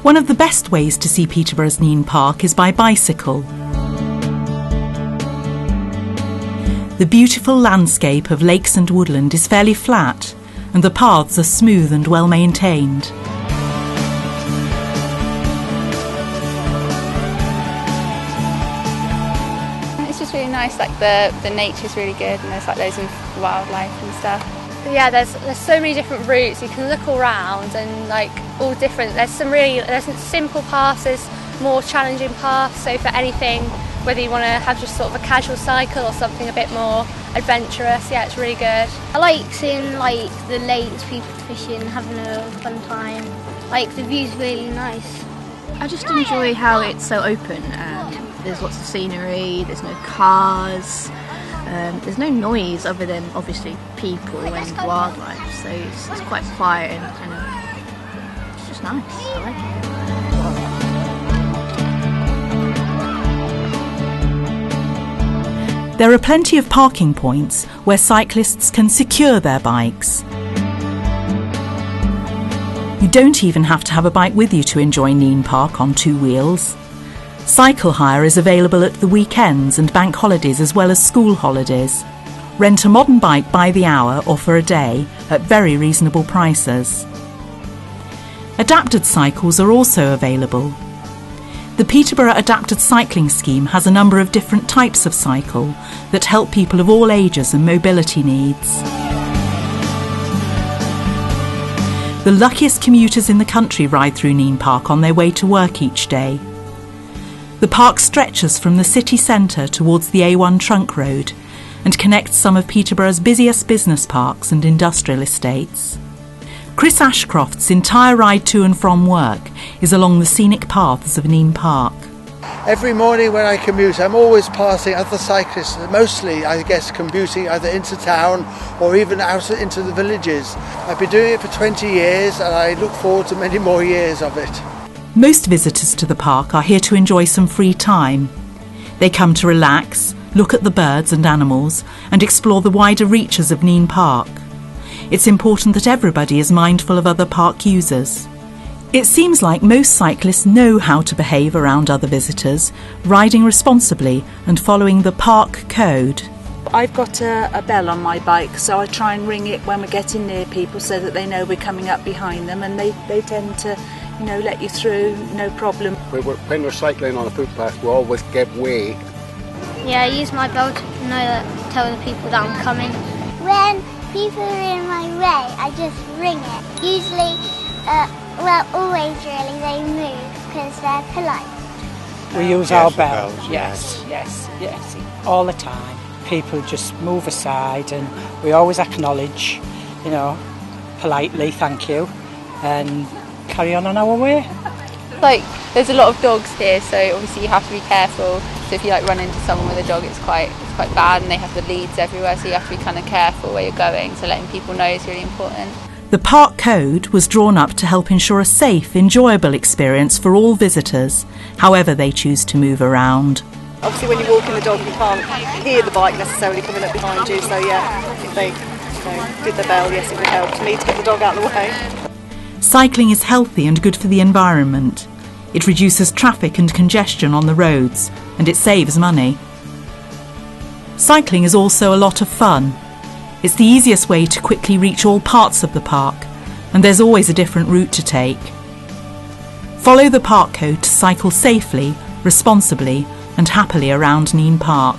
One of the best ways to see Peterborough's Nene Park is by bicycle. The beautiful landscape of lakes and woodland is fairly flat, and the paths are smooth and well maintained. It's just really nice, like the nature's really good, and there's like loads of wildlife and stuff. Yeah, there's so many different routes. You can look all around and like all different. There's some simple paths, there's more challenging paths. So for anything, whether you want to have just sort of a casual cycle or something a bit more adventurous, yeah, it's really good. I like seeing like the lakes, people fishing, having a fun time. Like the view's really nice. I just enjoy how it's so open. There's lots of scenery. There's no cars. There's no noise other than obviously people and wildlife, so it's quite quiet and kind of, it's just nice. I like it. There are plenty of parking points where cyclists can secure their bikes. You don't even have to have a bike with you to enjoy Nene Park on two wheels. Cycle hire is available at the weekends and bank holidays as well as school holidays. Rent a modern bike by the hour or for a day at very reasonable prices. Adapted cycles are also available. The Peterborough Adapted Cycling Scheme has a number of different types of cycle that help people of all ages and mobility needs. The luckiest commuters in the country ride through Nene Park on their way to work each day. The park stretches from the city centre towards the A1 trunk road and connects some of Peterborough's busiest business parks and industrial estates. Chris Ashcroft's entire ride to and from work is along the scenic paths of Nene Park. Every morning when I commute, I'm always passing other cyclists, mostly, I guess, commuting either into town or even out into the villages. I've been doing it for 20 years and I look forward to many more years of it. Most visitors to the park are here to enjoy some free time. They come to relax, look at the birds and animals, and explore the wider reaches of Nene Park. It's important that everybody is mindful of other park users. It seems like most cyclists know how to behave around other visitors, riding responsibly and following the park code. I've got a bell on my bike, so I try and ring it when we're getting near people so that they know we're coming up behind them, and they tend to let you through, no problem. When we're cycling on a footpath, we always give way. Yeah, I use my bell to tell the people that I'm coming. When people are in my way, I just ring it. Usually, always really, they move because they're polite. We use our bells, yes, all the time. People just move aside and we always acknowledge, politely, thank you, and carry on our way. Like, there's a lot of dogs here, so obviously you have to be careful. So if you run into someone with a dog, it's quite bad, and they have the leads everywhere, so you have to be kind of careful where you're going. So letting people know is really important. The park code was drawn up to help ensure a safe, enjoyable experience for all visitors, however they choose to move around. Obviously when you walk in the dog you can't hear the bike necessarily coming up behind you, so yeah, if they did the bell, yes, it would help me to get the dog out of the way. Cycling is healthy and good for the environment. It reduces traffic and congestion on the roads, and it saves money. Cycling is also a lot of fun. It's the easiest way to quickly reach all parts of the park, and there's always a different route to take. Follow the park code to cycle safely, responsibly and happily around Nene Park.